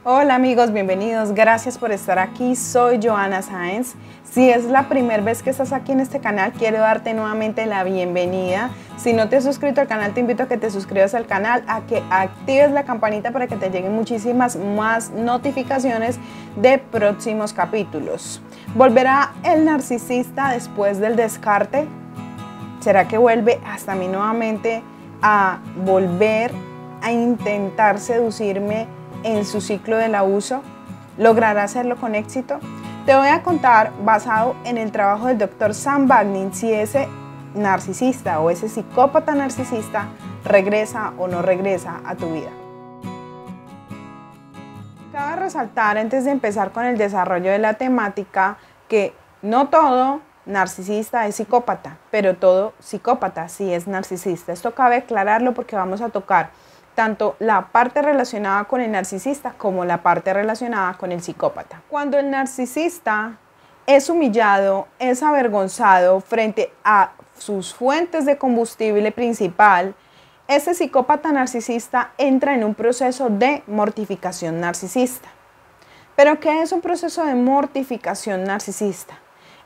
Hola amigos, bienvenidos, gracias por estar aquí, soy Joana Sáenz. Si es la primera vez que estás aquí en este canal, quiero darte nuevamente la bienvenida. Si no te has suscrito al canal, te invito a que te suscribas al canal, a que actives la campanita para que te lleguen muchísimas más notificaciones de próximos capítulos. ¿Volverá el narcisista después del descarte? ¿Será que vuelve hasta mí nuevamente a volver a intentar seducirme en su ciclo del abuso? ¿Logrará hacerlo con éxito? Te voy a contar, basado en el trabajo del Dr. Sam Bagnin, si ese narcisista o ese psicópata narcisista regresa o no regresa a tu vida. Cabe resaltar, antes de empezar con el desarrollo de la temática, que no todo narcisista es psicópata, pero todo psicópata sí es narcisista. Esto cabe aclararlo porque vamos a tocar tanto la parte relacionada con el narcisista como la parte relacionada con el psicópata. Cuando el narcisista es humillado, es avergonzado frente a sus fuentes de combustible principal, ese psicópata narcisista entra en un proceso de mortificación narcisista. ¿Pero qué es un proceso de mortificación narcisista?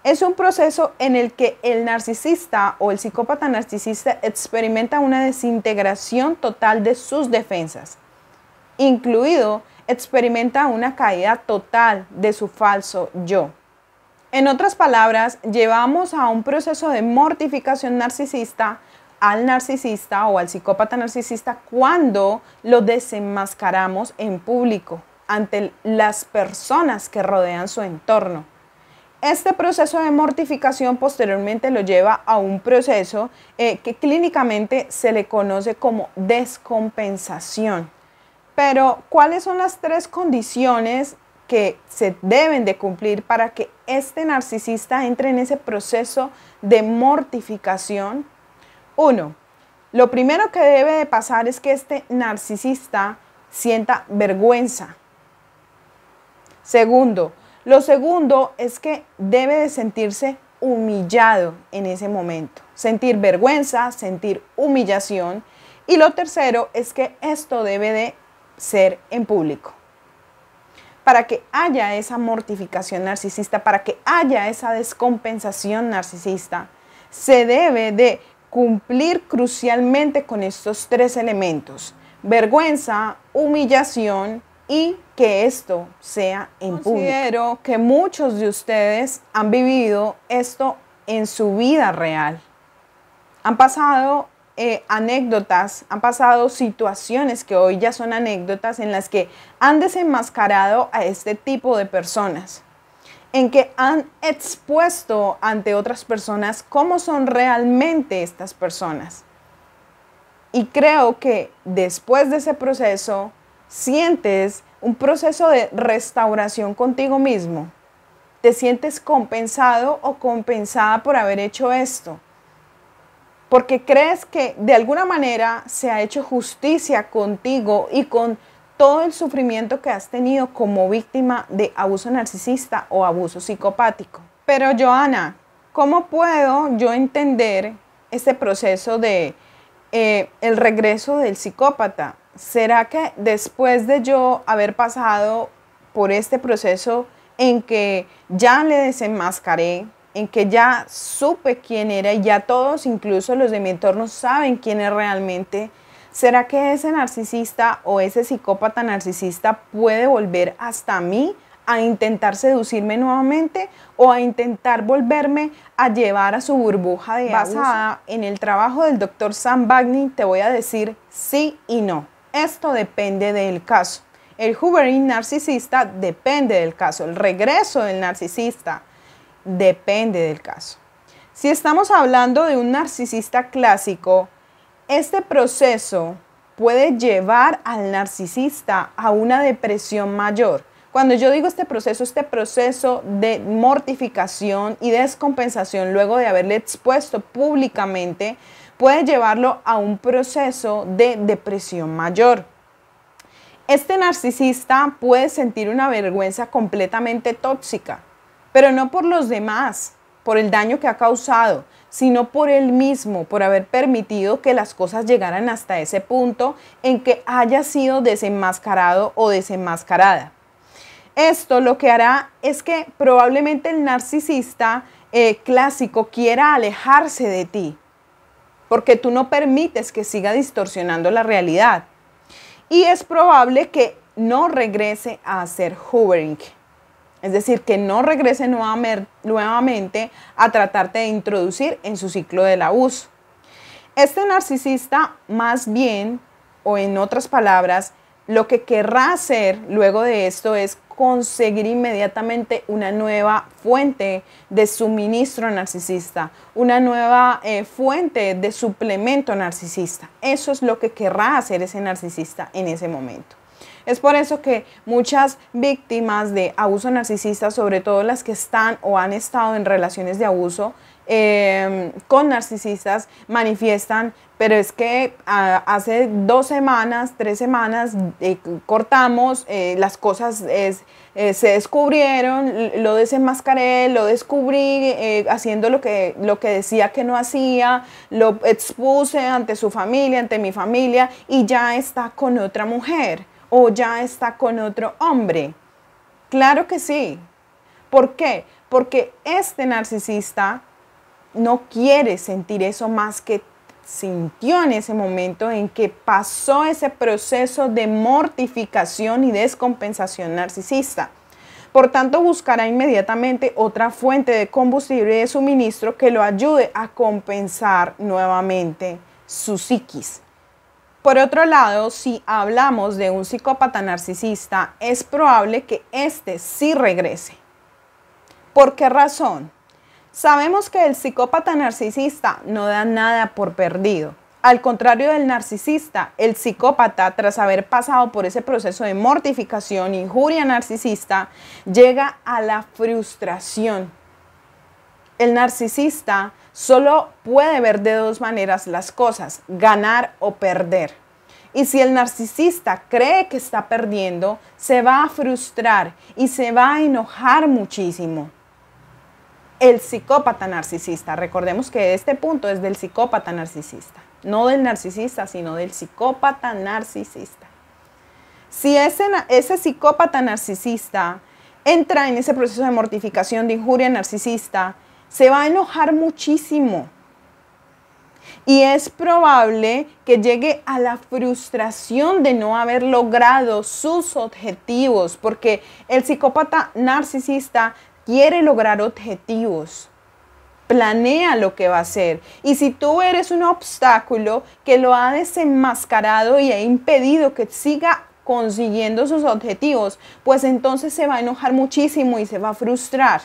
Es un proceso en el que el narcisista o el psicópata narcisista experimenta una desintegración total de sus defensas, incluido experimenta una caída total de su falso yo. En otras palabras, llevamos a un proceso de mortificación narcisista al narcisista o al psicópata narcisista cuando lo desenmascaramos en público ante las personas que rodean su entorno. Este proceso de mortificación posteriormente lo lleva a un proceso que clínicamente se le conoce como descompensación. Pero, ¿cuáles son las tres condiciones que se deben de cumplir para que este narcisista entre en ese proceso de mortificación? Uno, lo primero que debe de pasar es que este narcisista sienta vergüenza. Segundo, lo segundo es que debe de sentirse humillado en ese momento, sentir vergüenza, sentir humillación. Y lo tercero es que esto debe de ser en público. Para que haya esa mortificación narcisista, para que haya esa descompensación narcisista, se debe de cumplir crucialmente con estos tres elementos: vergüenza, humillación y que esto sea en público. Considero que muchos de ustedes han vivido esto en su vida real. Han pasado anécdotas, han pasado situaciones que hoy ya son anécdotas en las que han desenmascarado a este tipo de personas, en que han expuesto ante otras personas cómo son realmente estas personas. Y creo que después de ese proceso, sientes un proceso de restauración contigo mismo. Te sientes compensado o compensada por haber hecho esto. Porque crees que de alguna manera se ha hecho justicia contigo y con todo el sufrimiento que has tenido como víctima de abuso narcisista o abuso psicopático. Pero Joana, ¿cómo puedo yo entender este proceso de el regreso del psicópata? ¿Será que después de yo haber pasado por este proceso en que ya le desenmascaré, en que ya supe quién era y ya todos, incluso los de mi entorno, saben quién es realmente, será que ese narcisista o ese psicópata narcisista puede volver hasta mí a intentar seducirme nuevamente o a intentar volverme a llevar a su burbuja de abuso? Basada en el trabajo del Dr. Sam Bagnin, te voy a decir sí y no. Esto depende del caso. El hoovering narcisista depende del caso. El regreso del narcisista depende del caso. Si estamos hablando de un narcisista clásico, este proceso puede llevar al narcisista a una depresión mayor. Cuando yo digo este proceso de mortificación y descompensación luego de haberle expuesto públicamente, puede llevarlo a un proceso de depresión mayor. Este narcisista puede sentir una vergüenza completamente tóxica, pero no por los demás, por el daño que ha causado, sino por él mismo, por haber permitido que las cosas llegaran hasta ese punto en que haya sido desenmascarado o desenmascarada. Esto lo que hará es que probablemente el narcisista clásico quiera alejarse de ti, porque tú no permites que siga distorsionando la realidad. Y es probable que no regrese a hacer hovering, es decir, que no regrese nuevamente a tratarte de introducir en su ciclo del abuso. Este narcisista, más bien, o en otras palabras, lo que querrá hacer luego de esto es conseguir inmediatamente una nueva fuente de suministro narcisista, una nueva fuente de suplemento narcisista. Eso es lo que querrá hacer ese narcisista en ese momento. Es por eso que muchas víctimas de abuso narcisista, sobre todo las que están o han estado en relaciones de abuso con narcisistas, manifiestan, pero es que hace 2 semanas, 3 semanas cortamos, las cosas se descubrieron, lo desenmascaré, lo descubrí haciendo lo que decía que no hacía, lo expuse ante su familia, ante mi familia, y ya está con otra mujer o ya está con otro hombre. Claro que sí. ¿Por qué? Porque este narcisista no quiere sentir eso más que sintió en ese momento en que pasó ese proceso de mortificación y descompensación narcisista. Por tanto, buscará inmediatamente otra fuente de combustible y de suministro que lo ayude a compensar nuevamente su psiquis. Por otro lado, si hablamos de un psicópata narcisista, es probable que éste sí regrese. ¿Por qué razón? Sabemos que el psicópata narcisista no da nada por perdido. Al contrario del narcisista, el psicópata, tras haber pasado por ese proceso de mortificación, injuria narcisista, llega a la frustración. El narcisista solo puede ver de 2 maneras las cosas, ganar o perder. Y si el narcisista cree que está perdiendo, se va a frustrar y se va a enojar muchísimo. El psicópata narcisista, recordemos que este punto es del psicópata narcisista, no del narcisista, sino del psicópata narcisista. Si ese psicópata narcisista entra en ese proceso de mortificación, de injuria narcisista, se va a enojar muchísimo. Y es probable que llegue a la frustración de no haber logrado sus objetivos, porque el psicópata narcisista quiere lograr objetivos, planea lo que va a hacer. Y si tú eres un obstáculo que lo ha desenmascarado y ha impedido que siga consiguiendo sus objetivos, pues entonces se va a enojar muchísimo y se va a frustrar.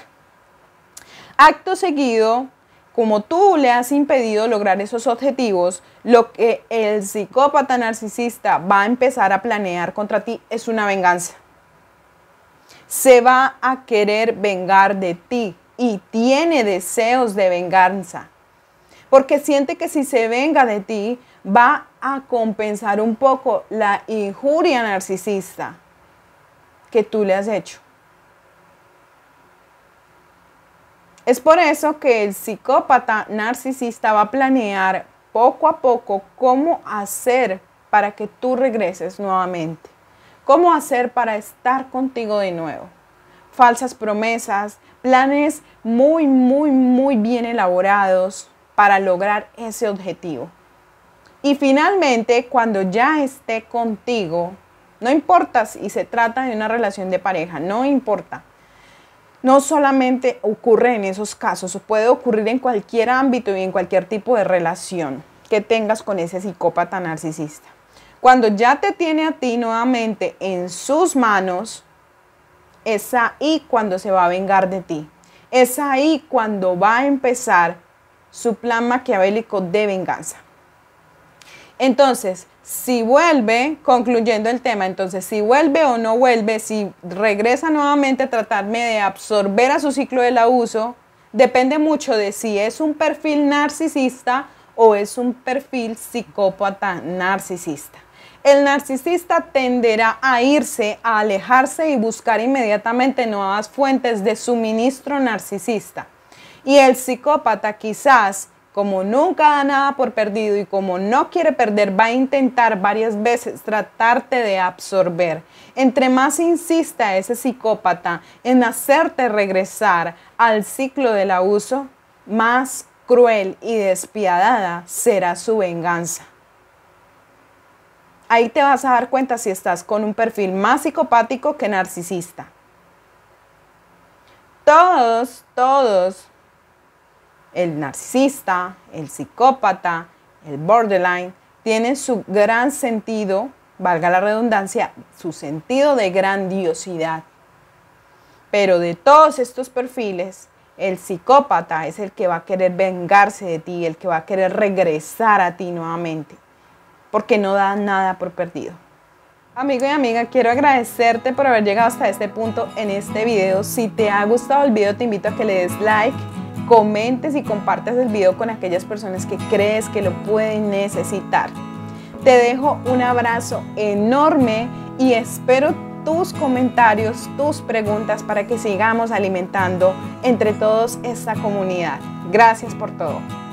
Acto seguido, como tú le has impedido lograr esos objetivos, lo que el psicópata narcisista va a empezar a planear contra ti es una venganza. Se va a querer vengar de ti y tiene deseos de venganza, porque siente que si se venga de ti va a compensar un poco la injuria narcisista que tú le has hecho. Es por eso que el psicópata narcisista va a planear poco a poco cómo hacer para que tú regreses nuevamente. ¿Cómo hacer para estar contigo de nuevo? Falsas promesas, planes muy bien elaborados para lograr ese objetivo. Y finalmente, cuando ya esté contigo, no importa si se trata de una relación de pareja, no importa. No solamente ocurre en esos casos, puede ocurrir en cualquier ámbito y en cualquier tipo de relación que tengas con ese psicópata narcisista. Cuando ya te tiene a ti nuevamente en sus manos, es ahí cuando se va a vengar de ti. Es ahí cuando va a empezar su plan maquiavélico de venganza. Entonces, si vuelve, concluyendo el tema, entonces si vuelve o no vuelve, si regresa nuevamente a tratarme de absorber a su ciclo del abuso, depende mucho de si es un perfil narcisista o es un perfil psicópata narcisista. El narcisista tenderá a irse, a alejarse y buscar inmediatamente nuevas fuentes de suministro narcisista. Y el psicópata quizás, como nunca da nada por perdido y como no quiere perder, va a intentar varias veces tratarte de absorber. Entre más insista ese psicópata en hacerte regresar al ciclo del abuso, más cruel y despiadada será su venganza. Ahí te vas a dar cuenta si estás con un perfil más psicopático que narcisista. Todos, el narcisista, el psicópata, el borderline, tienen su gran sentido, valga la redundancia, su sentido de grandiosidad. Pero de todos estos perfiles, el psicópata es el que va a querer vengarse de ti, el que va a querer regresar a ti nuevamente, porque no da nada por perdido. Amigo y amiga, quiero agradecerte por haber llegado hasta este punto en este video. Si te ha gustado el video, te invito a que le des like, comentes y compartas el video con aquellas personas que crees que lo pueden necesitar. Te dejo un abrazo enorme y espero tus comentarios, tus preguntas para que sigamos alimentando entre todos esta comunidad. Gracias por todo.